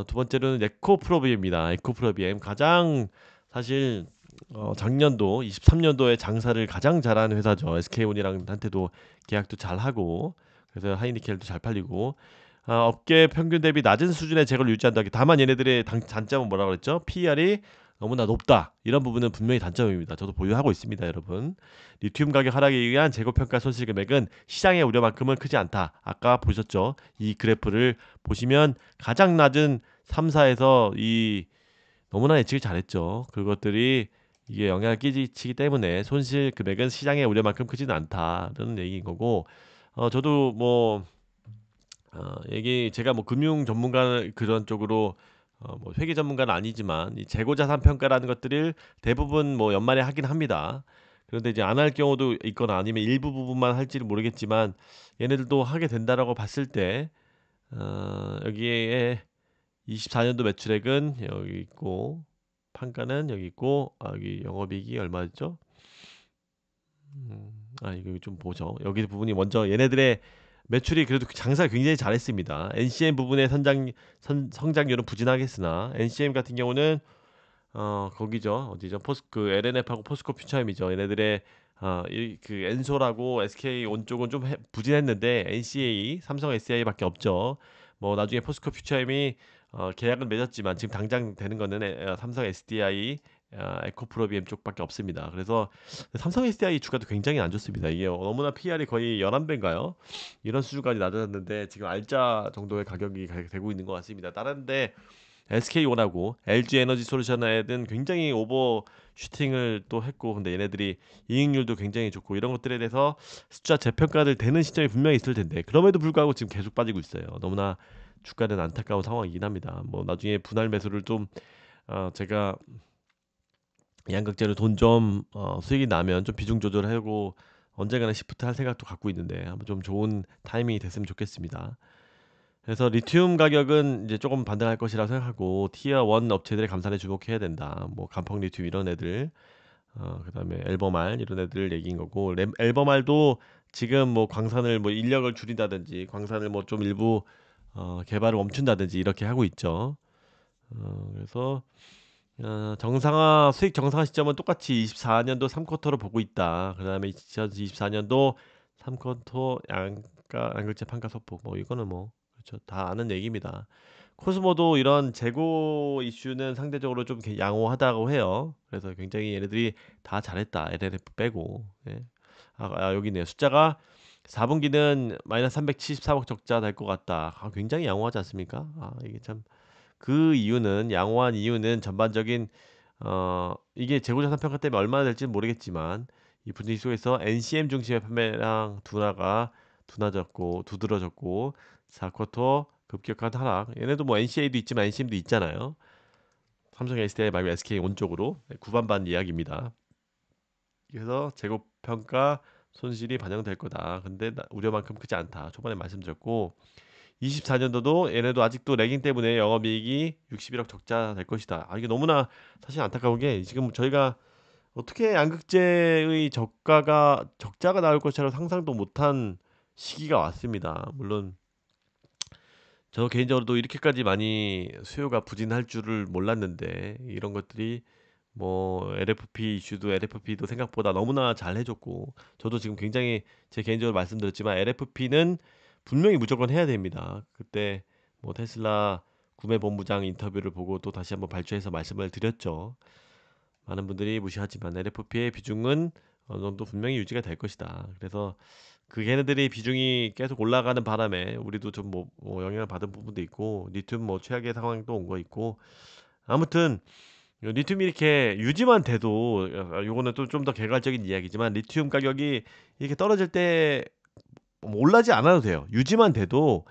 두 번째로는 에코프로비엠입니다. 에코프로비엠 가장 사실 작년도 23년도에 장사를 가장 잘하는 회사죠. SK온이랑 한테도 계약도 잘 하고 그래서 하이니켈도 잘 팔리고 업계 평균 대비 낮은 수준의 재고를 유지한다. 다만 얘네들의 단점은 뭐라고 그랬죠? PER이 너무나 높다. 이런 부분은 분명히 단점입니다. 저도 보유하고 있습니다, 여러분. 리튬 가격 하락에 의한 재고 평가 손실 금액은 시장의 우려만큼은 크지 않다. 아까 보셨죠? 이 그래프를 보시면 가장 낮은 3사에서 이 너무나 예측을 잘했죠. 그것들이 이게 영향을 끼치기 때문에 손실 금액은 시장의 우려만큼 크지는 않다는 얘기인 거고 저도 뭐 얘기 제가 뭐 금융 전문가 그런 쪽으로 뭐 회계 전문가는 아니지만 이 재고 자산 평가라는 것들을 대부분 뭐 연말에 하긴 합니다. 그런데 이제 안 할 경우도 있거나 아니면 일부 부분만 할지는 모르겠지만 얘네들도 하게 된다라고 봤을 때 여기에 24년도 매출액은 여기 있고 판가는 여기 있고 여기 영업이익이 얼마였죠? 이거 좀 보죠. 여기 부분이 먼저 얘네들의 매출이 그래도 장사를 굉장히 잘했습니다. NCM 부분의 성장률은 부진하겠으나 NCM 같은 경우는 거기죠. 어디죠? 그 LNF하고 포스코 퓨처엠이죠. 얘네들의 그 엔솔하고 SK온 쪽은 좀 부진했는데 NCA, 삼성 SDI밖에 없죠. 뭐 나중에 포스코 퓨처엠이 계약은 맺었지만 지금 당장 되는 거는 삼성 SDI, 에코프로비엠 쪽밖에 없습니다. 그래서 삼성 SDI 주가도 굉장히 안 좋습니다. 이게 너무나 PR이 거의 11배인가요? 이런 수준까지 낮아졌는데 지금 알짜 정도의 가격이 되고 있는 것 같습니다. 다른데 SK온하고 LG 에너지 솔루션에는 굉장히 오버 슈팅을 또 했고 근데 얘네들이 이익률도 굉장히 좋고 이런 것들에 대해서 숫자 재평가를 되는 시점이 분명히 있을 텐데 그럼에도 불구하고 지금 계속 빠지고 있어요. 너무나 주가는 안타까운 상황이긴 합니다. 뭐 나중에 분할 매수를 좀 제가 양극재로 돈 좀 수익이 나면 좀 비중 조절하고 언젠가는 시프트 할 생각도 갖고 있는데 한번 좀 좋은 타이밍이 됐으면 좋겠습니다. 그래서 리튬 가격은 이제 조금 반등할 것이라고 생각하고 티어 1 업체들의 감산에 주목해야 된다. 뭐 간펑 리튬 이런 애들, 그다음에 엘버말 이런 애들 얘기인 거고, 엘버말도 지금 뭐 광산을 뭐 인력을 줄인다든지 광산을 뭐 좀 일부 개발을 멈춘다든지 이렇게 하고 있죠. 그래서 정상화 수익 정상화 시점은 똑같이 24년도 3쿼터로 보고 있다. 그다음에 2024년도 3쿼터 양극재 판가 소폭 뭐 이거는 뭐 그렇죠. 다 아는 얘기입니다. 코스모도 이런 재고 이슈는 상대적으로 좀 양호하다고 해요. 그래서 굉장히 얘네들이 다 잘했다. LNF 빼고. 예. 여기 있네요. 숫자가 4분기는 마이너스 373억 적자 될 것 같다. 굉장히 양호하지 않습니까? 이게 참 그 이유는 양호한 이유는 전반적인 이게 재고자산 평가 때문에 얼마나 될지는 모르겠지만 이 분위기 속에서 NCM 중심의 판매량 둔화졌고 두드러졌고 4쿼터 급격한 하락. 얘네도 뭐 NCA도 있지만 NCM도 있잖아요. 삼성 SDI 말고 SK 온 쪽으로 구반반 이야기입니다. 그래서 재고 평가 손실이 반영될 거다. 근데 우려만큼 크지 않다. 초반에 말씀드렸고 24년도도 얘네도 아직도 레깅 때문에 영업이익이 61억 적자 될 것이다. 이게 너무나 사실 안타까운 게 지금 저희가 어떻게 양극재의 적자가 나올 것이라고 상상도 못한 시기가 왔습니다. 물론 저 개인적으로도 이렇게까지 많이 수요가 부진할 줄을 몰랐는데 이런 것들이 뭐 LFP 이슈도 LFP도 생각보다 너무나 잘 해줬고 저도 지금 굉장히 제 개인적으로 말씀드렸지만 LFP는 분명히 무조건 해야 됩니다. 그때 뭐 테슬라 구매 본부장 인터뷰를 보고 또 다시 한번 발췌해서 말씀을 드렸죠. 많은 분들이 무시하지만 LFP의 비중은 어느 정도 분명히 유지가 될 것이다. 그래서 그 걔네들이 비중이 계속 올라가는 바람에 우리도 좀 뭐 영향을 받은 부분도 있고 리튬 뭐 최악의 상황도 온 거 있고 아무튼 리튬이 이렇게 유지만 돼도 요거는 또 좀 더 개괄적인 이야기지만 리튬 가격이 이렇게 떨어질 때 뭐 올라지 않아도 돼요. 유지만 돼도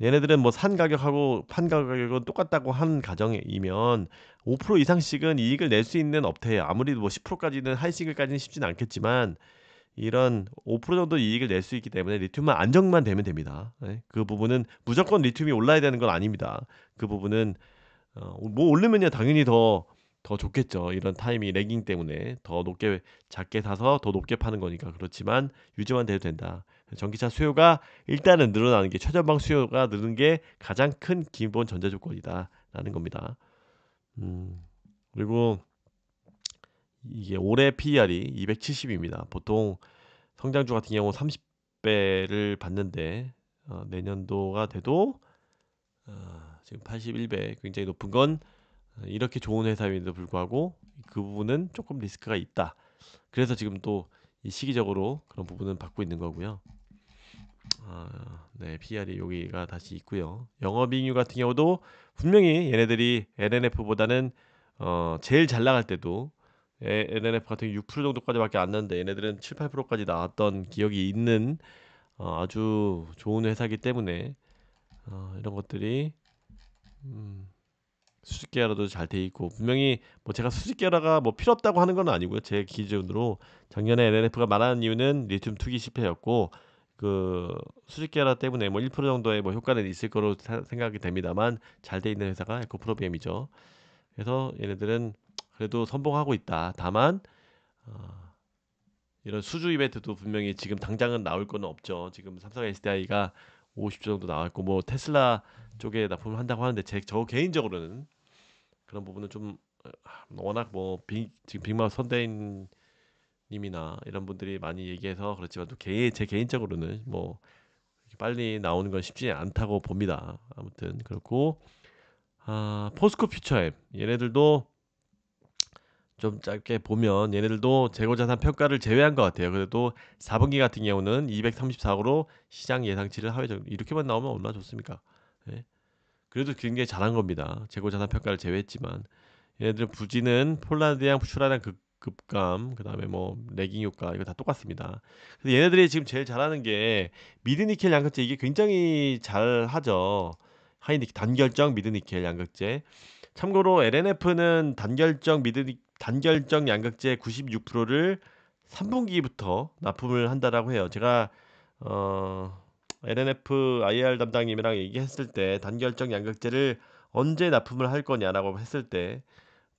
얘네들은 뭐 산 가격하고 판 가격은 똑같다고 한 가정이면 5% 이상씩은 이익을 낼 수 있는 업태예요. 아무리 뭐 10%까지는 하이싱글까지는 쉽지는 않겠지만 이런 5% 정도 이익을 낼 수 있기 때문에 리튬만 안정만 되면 됩니다. 예? 그 부분은 무조건 리튬이 올라야 되는 건 아닙니다. 그 부분은 뭐 오르면요 당연히 더 좋겠죠. 이런 타임이 레깅 때문에 더 높게 작게 사서 더 높게 파는 거니까 그렇지만 유지만 돼도 된다. 전기차 수요가 일단은 늘어나는 게 최전방 수요가 느는 게 가장 큰 기본 전제 조건이다라는 겁니다. 그리고 이게 올해 PER이 270입니다. 보통 성장주 같은 경우 30배를 받는데 내년도가 돼도 지금 81배 굉장히 높은 건 이렇게 좋은 회사임에도 불구하고 그 부분은 조금 리스크가 있다. 그래서 지금 또 이 시기적으로 그런 부분은 받고 있는 거고요. 네, PR이 여기가 다시 있고요. 영업이익률 같은 경우도 분명히 얘네들이 LNF보다는 제일 잘 나갈 때도 LNF 같은 경우 6% 정도까지밖에 안 났는데 얘네들은 7, 8%까지 나왔던 기억이 있는 아주 좋은 회사이기 때문에 이런 것들이 수직 계열화도 잘 돼 있고 분명히 뭐 제가 수직 계열화가 뭐 필요 없다고 하는 건 아니고요. 제 기준으로 작년에 LNF가 말하는 이유는 리튬 투기 실패였고 그 수직 계열화 때문에 뭐 1% 정도의 뭐 효과는 있을 거로 생각이 됩니다만 잘 돼 있는 회사가 에코프로비엠이죠. 그래서 얘네들은 그래도 선봉하고 있다. 다만 이런 수주 이벤트도 분명히 지금 당장은 나올 거는 없죠. 지금 삼성 SDI가 50조 정도 나왔고 뭐 테슬라 쪽에 납품을 한다고 하는데 저 개인적으로는 그런 부분은 좀 워낙 뭐 지금 빅마우스 선대인 님이나 이런 분들이 많이 얘기해서 그렇지만 또 제 개인적으로는 뭐 이렇게 빨리 나오는 건 쉽지 않다고 봅니다. 아무튼 그렇고 포스코 퓨처엠 얘네들도 좀 짧게 보면 얘네들도 재고자산 평가를 제외한 것 같아요. 그래도 4분기 같은 경우는 234억으로 시장 예상치를 하회 정도 이렇게만 나오면 얼마나 좋습니까? 예. 그래도 굉장히 잘한 겁니다. 재고자산 평가를 제외했지만 얘네들 부지는 폴란드양 슈라랑 급감 그다음에 뭐 레깅 효과 이거 다 똑같습니다. 근데 얘네들이 지금 제일 잘하는 게 미드니켈 양극재 이게 굉장히 잘하죠. 하이니켈 단결정 미드니켈 양극재. 참고로 LNF는 단결정 양극재 96%를 3분기부터 납품을 한다라고 해요. 제가 어 LNF IR 담당님이랑 얘기했을 때 단결정 양극재를 언제 납품을 할 거냐라고 했을 때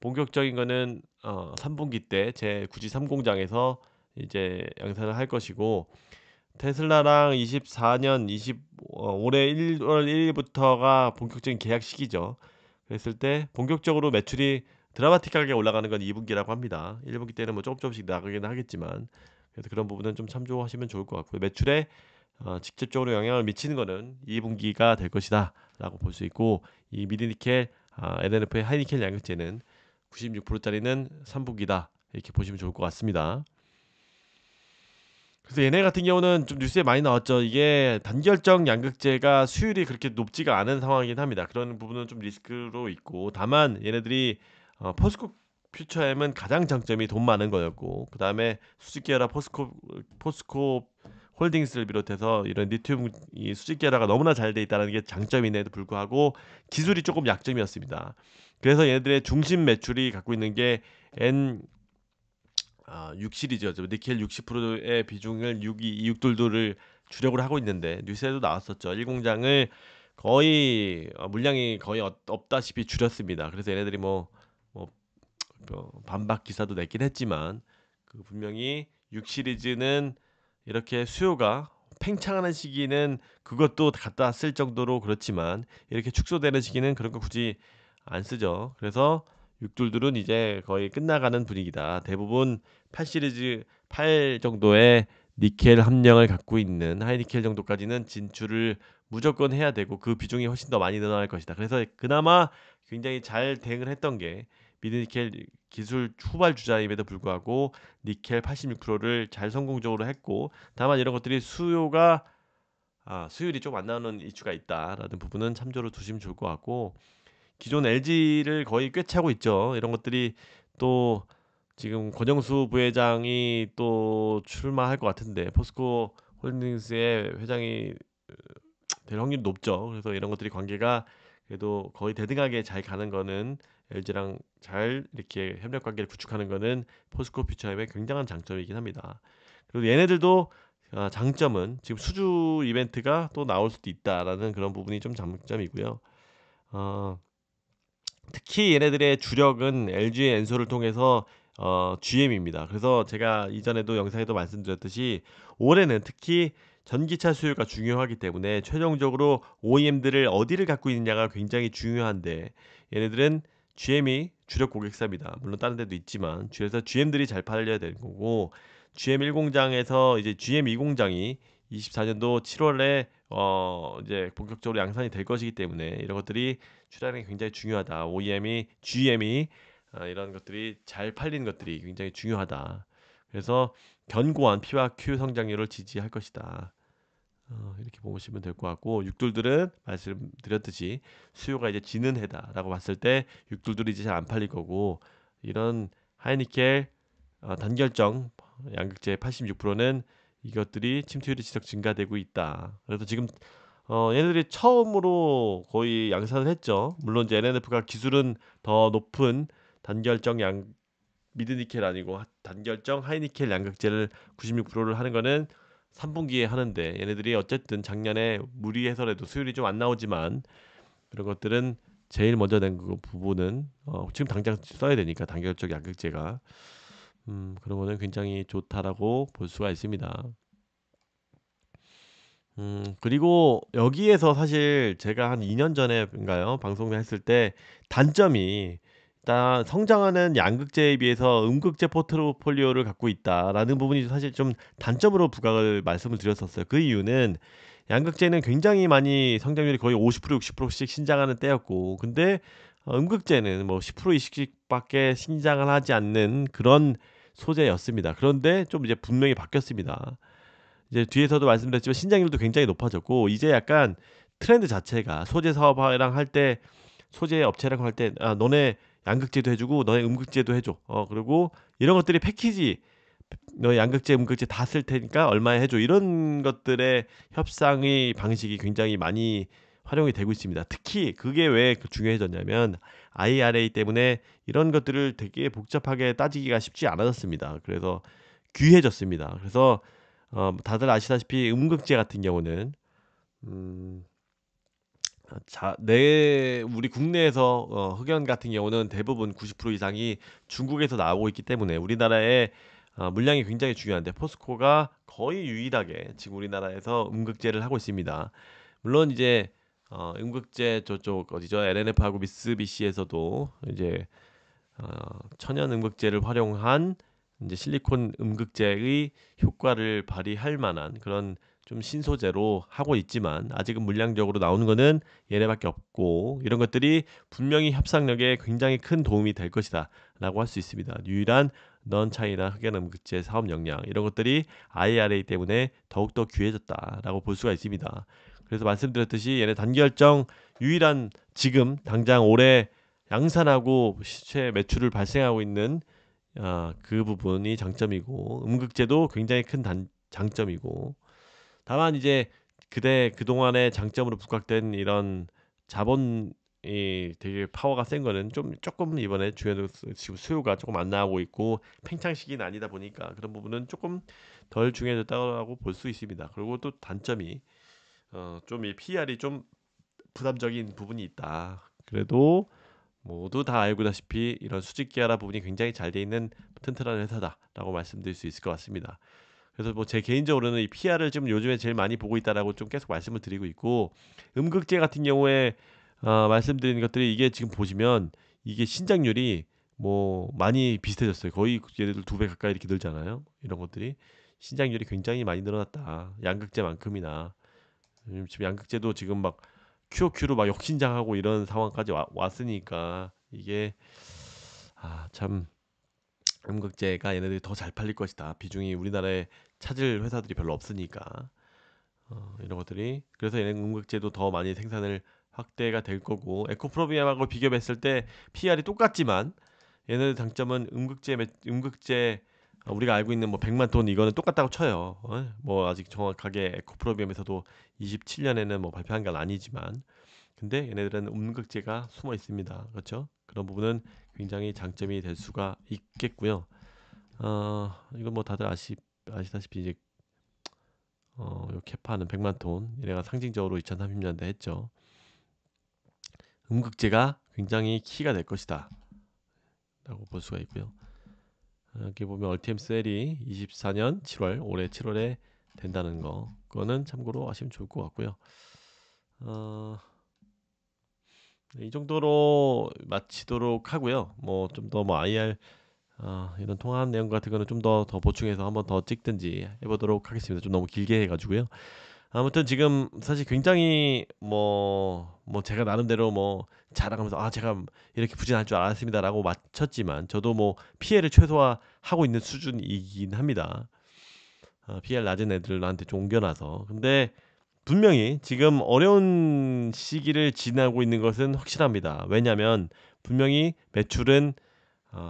본격적인 거는 3분기 때 제 구지 3공장에서 이제 양산을 할 것이고 테슬라랑 24년 올해 1월 1일부터가 본격적인 계약 시기죠. 그랬을 때 본격적으로 매출이 드라마틱하게 올라가는 건 2분기라고 합니다. 1분기 때는 뭐 조금씩 나가기는 하겠지만 그래서 그런 부분은 좀 참조하시면 좋을 것 같고요. 매출에 직접적으로 영향을 미치는 거는 2분기가 될 것이다라고 볼 수 있고 이 미드니켈 LNF의 하이니켈 양극재는 96%짜리는 3분기다 이렇게 보시면 좋을 것 같습니다. 그래서 얘네 같은 경우는 좀 뉴스에 많이 나왔죠. 이게 단결정 양극재가 수율이 그렇게 높지가 않은 상황이긴 합니다. 그런 부분은 좀 리스크로 있고 다만 얘네들이 포스코 퓨처엠은 가장 장점이 돈 많은 거였고 그 다음에 수직 계열화 포스코 홀딩스를 비롯해서 이런 리튬 이 수직 계열화가 너무나 잘 돼 있다는 게 장점임에도 불구하고 기술이 조금 약점이었습니다. 그래서 얘네들의 중심 매출이 갖고 있는 게 N 6 시리즈였죠. 니켈 60%의 비중을 6돌도를 주력으로 하고 있는데 뉴스에도 나왔었죠. 1공장을 거의 물량이 거의 없다시피 줄였습니다. 그래서 얘네들이 뭐 반박 기사도 냈긴 했지만 그 분명히 6 시리즈는 이렇게 수요가 팽창하는 시기는 그것도 갖다 쓸 정도로 그렇지만 이렇게 축소되는 시기는 그런 거 굳이 안 쓰죠. 그래서 6돌들은 이제 거의 끝나가는 분위기다. 대부분 8 시리즈 8 정도의 니켈 함량을 갖고 있는 하이니켈 정도까지는 진출을 무조건 해야 되고 그 비중이 훨씬 더 많이 늘어날 것이다. 그래서 그나마 굉장히 잘 대응을 했던 게 미드니켈 기술 후발 주자임에도 불구하고 니켈 86%를 잘 성공적으로 했고 다만 이런 것들이 수율이 좀 안 나오는 이슈가 있다라는 부분은 참조로 두시면 좋을 것 같고 기존 LG를 거의 꿰차고 있죠. 이런 것들이 또 지금 권영수 부회장이 또 출마할 것 같은데 포스코 홀딩스의 회장이 될 확률이 높죠. 그래서 이런 것들이 관계가 그래도 거의 대등하게 잘 가는 거는 LG랑 잘 이렇게 협력 관계를 구축하는 거는 포스코 퓨처엠의 굉장한 장점이긴 합니다. 그리고 얘네들도 장점은 지금 수주 이벤트가 또 나올 수도 있다라는 그런 부분이 좀 장점이고요. 어, 특히 얘네들의 주력은 LG의 엔소를 통해서 GM입니다. 그래서 제가 이전에도 영상에도 말씀드렸듯이 올해는 특히 전기차 수요가 중요하기 때문에 최종적으로 OEM들을 어디를 갖고 있느냐가 굉장히 중요한데 얘네들은 GM이 주력 고객사입니다. 물론 다른 데도 있지만 그래서 GM들이 잘 팔려야 되는 거고 GM 1공장에서 이제 GM 2공장이 24년도 7월에 이제 본격적으로 양산이 될 것이기 때문에 이런 것들이 출하량이 굉장히 중요하다. OEM이 GM이 이런 것들이 잘 팔리는 것들이 굉장히 중요하다. 그래서 견고한 P와 Q 성장률을 지지할 것이다. 이렇게 보시면 될 것 같고 육돌들은 말씀드렸듯이 수요가 이제 지는 해다라고 봤을 때 육돌들이 이제 잘 안 팔릴 거고 이런 하이니켈 단결정 양극재 86%는 이것들이 침투율이 지속 증가되고 있다. 그래서 지금 얘네들이 처음으로 거의 양산을 했죠. 물론 이제 LNF가 기술은 더 높은 단결정 미드니켈 아니고 단결정 하이니켈 양극재를 96%를 하는 거는 3분기에 하는데 얘네들이 어쨌든 작년에 무리해서라도 수율이 좀 안 나오지만 그런 것들은 제일 먼저 낸 그 부분은 지금 당장 써야 되니까 단결적 양극재가 그런 거는 굉장히 좋다라고 볼 수가 있습니다. 그리고 여기에서 사실 제가 한 2년 전에인가요? 방송을 했을 때 단점이 일단 성장하는 양극재에 비해서 음극재 포트폴리오를 갖고 있다라는 부분이 사실 좀 단점으로 부각을 말씀을 드렸었어요. 그 이유는 양극재는 굉장히 많이 성장률이 거의 50% 60%씩 신장하는 때였고 근데 음극재는 뭐 10% 20%씩밖에 신장을 하지 않는 그런 소재였습니다. 그런데 좀 이제 분명히 바뀌었습니다. 이제 뒤에서도 말씀드렸지만 신장률도 굉장히 높아졌고 이제 약간 트렌드 자체가 소재 사업화랑 할 때 소재 업체랑 할 때 너네 양극재도 해주고 너네 음극재도 해줘. 그리고 이런 것들이 패키지 너 양극재 음극재 다 쓸 테니까 얼마에 해줘. 이런 것들의 협상의 방식이 굉장히 많이 활용이 되고 있습니다. 특히 그게 왜 중요해졌냐면 IRA 때문에 이런 것들을 되게 복잡하게 따지기가 쉽지 않아졌습니다. 그래서 귀해졌습니다. 그래서 다들 아시다시피 음극재 같은 경우는 음, 우리 국내에서 흑연 같은 경우는 대부분 90% 이상이 중국에서 나오고 있기 때문에 우리나라의 물량이 굉장히 중요한데 포스코가 거의 유일하게 지금 우리나라에서 음극재를 하고 있습니다. 물론 이제 음극재 저쪽 어디죠? LNF하고 미쓰비시에서도 이제 천연 음극재를 활용한 이제 실리콘 음극재의 효과를 발휘할 만한 그런 좀 신소재로 하고 있지만 아직은 물량적으로 나오는 거는 얘네밖에 없고 이런 것들이 분명히 협상력에 굉장히 큰 도움이 될 것이다 라고 할 수 있습니다. 유일한 넌 차이나 흑연 음극재 사업 역량 이런 것들이 IRA 때문에 더욱더 귀해졌다 라고 볼 수가 있습니다. 그래서 말씀드렸듯이 얘네 단결정 유일한 지금 당장 올해 양산하고 시체 매출을 발생하고 있는 그 부분이 장점이고 음극재도 굉장히 큰 장점이고 다만 이제 그동안의 장점으로 부각된 이런 자본이 되게 파워가 센 거는 좀 조금 이번에 주에도 지금 수요가 조금 안 나오고 있고 팽창 시기는 아니다 보니까 그런 부분은 조금 덜 중요해졌다고 볼 수 있습니다. 그리고 또 단점이 좀 이 PR이 좀 부담적인 부분이 있다. 그래도 모두 다 알고다시피 이런 수직 계열화 부분이 굉장히 잘 돼 있는 튼튼한 회사다라고 말씀드릴 수 있을 것 같습니다. 그래서 뭐 제 개인적으로는 이 PR을 지금 요즘에 제일 많이 보고 있다라고 좀 계속 말씀을 드리고 있고 음극재 같은 경우에 말씀드리는 것들이 이게 지금 보시면 이게 신장률이 뭐 많이 비슷해졌어요. 거의 얘네들 2배 가까이 이렇게 늘잖아요. 이런 것들이 신장률이 굉장히 많이 늘어났다. 양극재만큼이나 지금 양극재도 지금 막 QOQ로 막 역신장하고 이런 상황까지 왔으니까 이게 참 음극재가 얘네들이 더 잘 팔릴 것이다. 비중이 우리나라에 찾을 회사들이 별로 없으니까 이런 것들이 그래서 얘네 음극재도 더 많이 생산을 확대가 될 거고 에코프로비움하고 비교했을 때 PR이 똑같지만 얘네들 장점은 음극재 우리가 알고 있는 뭐 100만 톤 이거는 똑같다고 쳐요. 뭐 아직 정확하게 에코프로비움에서도 27년에는 뭐 발표한 건 아니지만 근데 얘네들은 음극재가 숨어 있습니다. 그렇죠? 그런 부분은 굉장히 장점이 될 수가 있겠고요. 이건 뭐 다들 아시다시피 이제 요 캐파는 100만 톤 얘네가 상징적으로 2030년대 했죠. 음극재가 굉장히 키가 될 것이다 라고 볼 수가 있고요. 여기 보면 얼티엄 셀이 24년 7월 올해 7월에 된다는 거 거는 참고로 하시면 좋을 것 같고요. 어, 네, 이 정도로 마치도록 하고요. 뭐 좀 더 뭐 IR 이런 통화한 내용 같은 거는 좀 더 보충해서 한번 더 찍든지 해보도록 하겠습니다. 좀 너무 길게 해가지고요. 아무튼 지금 사실 굉장히 뭐 제가 나름대로 뭐 자랑하면서 제가 이렇게 부진할 줄 알았습니다라고 맞췄지만 저도 뭐 피해를 최소화하고 있는 수준이긴 합니다. PR 낮은 애들한테 좀 옮겨놔서. 근데 분명히 지금 어려운 시기를 지나고 있는 것은 확실합니다. 왜냐하면 분명히 매출은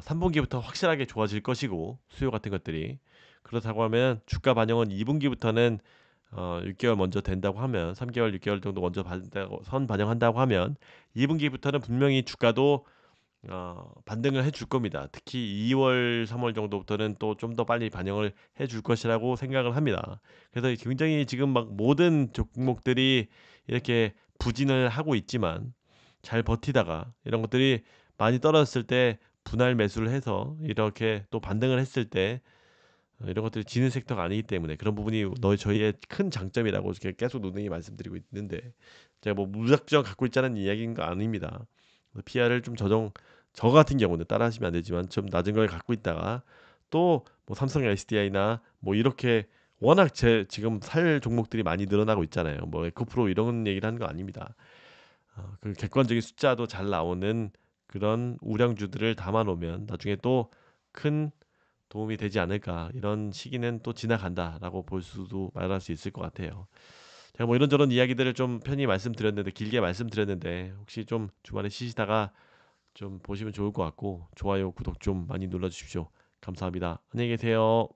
3분기부터 확실하게 좋아질 것이고 수요 같은 것들이 그렇다고 하면 주가 반영은 2분기부터는 6개월 먼저 된다고 하면 3개월, 6개월 정도 먼저 받는다고 선 반영한다고 하면 2분기부터는 분명히 주가도 반등을 해줄 겁니다. 특히 2월, 3월 정도부터는 또 좀 더 빨리 반영을 해줄 것이라고 생각을 합니다. 그래서 굉장히 지금 막 모든 종목들이 이렇게 부진을 하고 있지만 잘 버티다가 이런 것들이 많이 떨어졌을 때 분할 매수를 해서 이렇게 또 반등을 했을 때 이런 것들이 지는 섹터가 아니기 때문에 그런 부분이 저희의 큰 장점이라고 계속 누누이 말씀드리고 있는데 제가 뭐 무작정 갖고 있자는 이야기인 거 아닙니다. PR을 좀 저 같은 경우는 따라하시면 안 되지만 좀 낮은 걸 갖고 있다가 또 뭐 삼성 SDI나 뭐 이렇게 워낙 지금 살 종목들이 많이 늘어나고 있잖아요. 뭐 에코프로 이런 얘기를 하는 거 아닙니다. 그 객관적인 숫자도 잘 나오는 그런 우량주들을 담아 놓으면 나중에 또 큰 도움이 되지 않을까. 이런 시기는 또 지나간다라고 볼 수도 말할 수 있을 것 같아요. 제가 뭐 이런저런 이야기들을 좀 편히 말씀드렸는데 길게 말씀드렸는데 혹시 좀 주말에 쉬시다가 좀 보시면 좋을 것 같고 좋아요, 구독 좀 많이 눌러주십시오. 감사합니다. 안녕히 계세요.